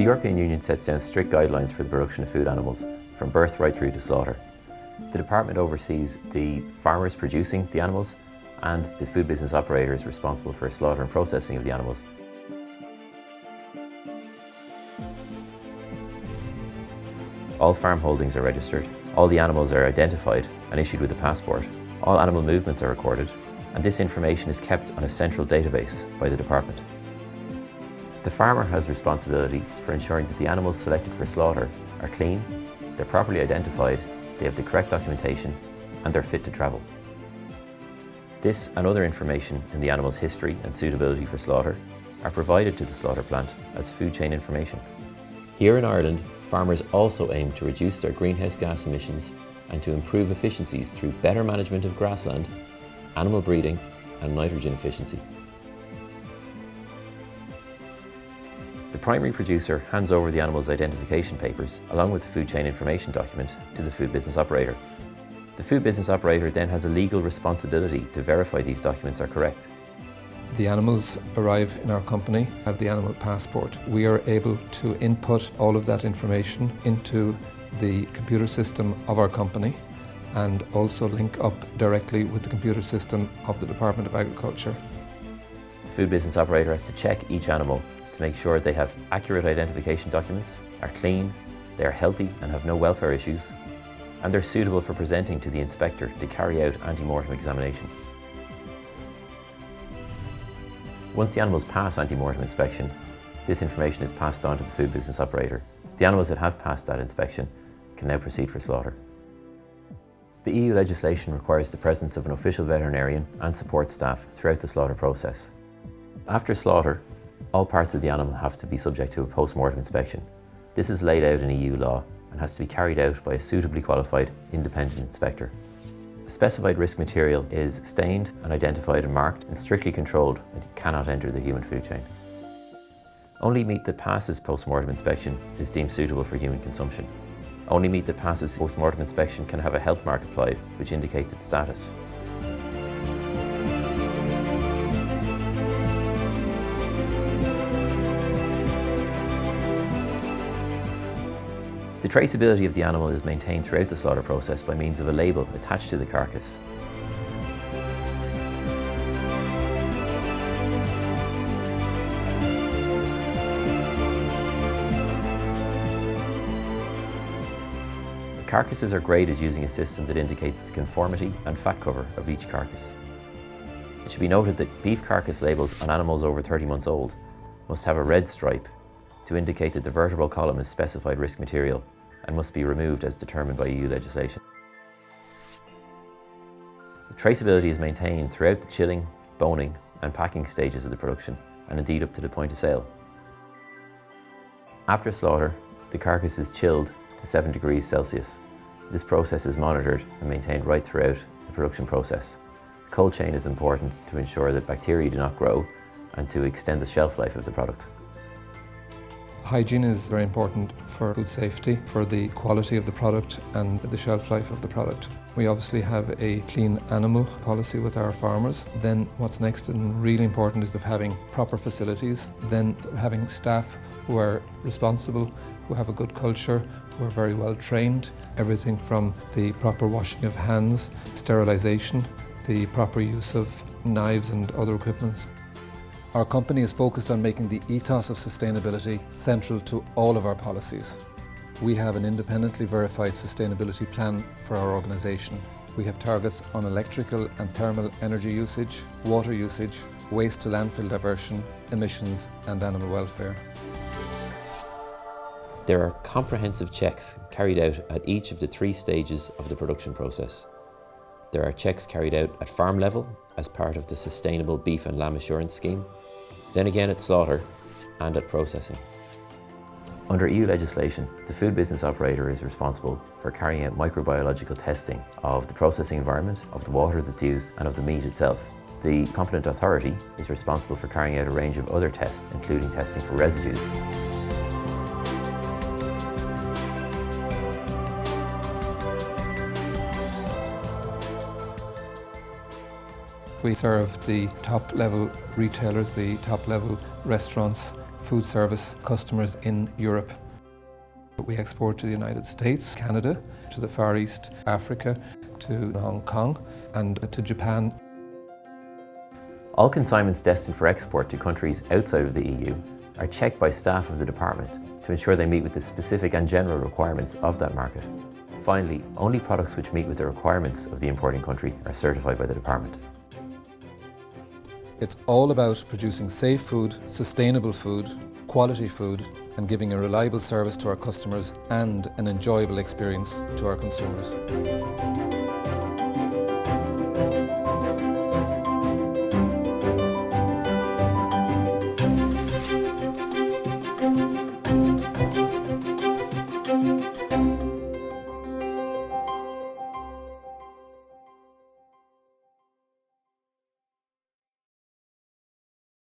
The European Union sets down strict guidelines for the production of food animals, from birth right through to slaughter. The department oversees the farmers producing the animals and the food business operators responsible for slaughter and processing of the animals. All farm holdings are registered, all the animals are identified and issued with a passport, all animal movements are recorded, and this information is kept on a central database by the department. The farmer has responsibility for ensuring that the animals selected for slaughter are clean, they're properly identified, they have the correct documentation, and they're fit to travel. This and other information in the animal's history and suitability for slaughter are provided to the slaughter plant as food chain information. Here in Ireland, farmers also aim to reduce their greenhouse gas emissions and to improve efficiencies through better management of grassland, animal breeding, and nitrogen efficiency. The primary producer hands over the animal's identification papers, along with the food chain information document, to the food business operator. The food business operator then has a legal responsibility to verify these documents are correct. The animals arrive in our company, have the animal passport. We are able to input all of that information into the computer system of our company and also link up directly with the computer system of the Department of Agriculture. The food business operator has to check each animal to make sure they have accurate identification documents, are clean, they are healthy and have no welfare issues, and they're suitable for presenting to the inspector to carry out ante-mortem examination. Once the animals pass ante-mortem inspection, this information is passed on to the food business operator. The animals that have passed that inspection can now proceed for slaughter. The EU legislation requires the presence of an official veterinarian and support staff throughout the slaughter process. After slaughter, all parts of the animal have to be subject to a post-mortem inspection. This is laid out in EU law and has to be carried out by a suitably qualified independent inspector. The specified risk material is stained and identified and marked and strictly controlled and cannot enter the human food chain. Only meat that passes post-mortem inspection is deemed suitable for human consumption. Only meat that passes post-mortem inspection can have a health mark applied, which indicates its status. The traceability of the animal is maintained throughout the slaughter process by means of a label attached to the carcass. The carcasses are graded using a system that indicates the conformity and fat cover of each carcass. It should be noted that beef carcass labels on animals over 30 months old must have a red stripe to indicate that the vertebral column is specified risk material and must be removed as determined by EU legislation. The traceability is maintained throughout the chilling, boning and packing stages of the production, and indeed up to the point of sale. After slaughter, the carcass is chilled to 7 degrees Celsius. This process is monitored and maintained right throughout the production process. The cold chain is important to ensure that bacteria do not grow and to extend the shelf life of the product. Hygiene is very important for food safety, for the quality of the product and the shelf life of the product. We obviously have a clean animal policy with our farmers. Then what's next and really important is having proper facilities, then having staff who are responsible, who have a good culture, who are very well trained. Everything from the proper washing of hands, sterilisation, the proper use of knives and other equipment. Our company is focused on making the ethos of sustainability central to all of our policies. We have an independently verified sustainability plan for our organisation. We have targets on electrical and thermal energy usage, water usage, waste to landfill diversion, emissions and animal welfare. There are comprehensive checks carried out at each of the 3 stages of the production process. There are checks carried out at farm level as part of the Sustainable Beef and Lamb Assurance Scheme, then again at slaughter and at processing. Under EU legislation, the food business operator is responsible for carrying out microbiological testing of the processing environment, of the water that's used and of the meat itself. The competent authority is responsible for carrying out a range of other tests, including testing for residues. We serve the top level retailers, the top level restaurants, food service customers in Europe. We export to the United States, Canada, to the Far East, Africa, to Hong Kong and to Japan. All consignments destined for export to countries outside of the EU are checked by staff of the department to ensure they meet with the specific and general requirements of that market. Finally, only products which meet with the requirements of the importing country are certified by the department. It's all about producing safe food, sustainable food, quality food, and giving a reliable service to our customers and an enjoyable experience to our consumers.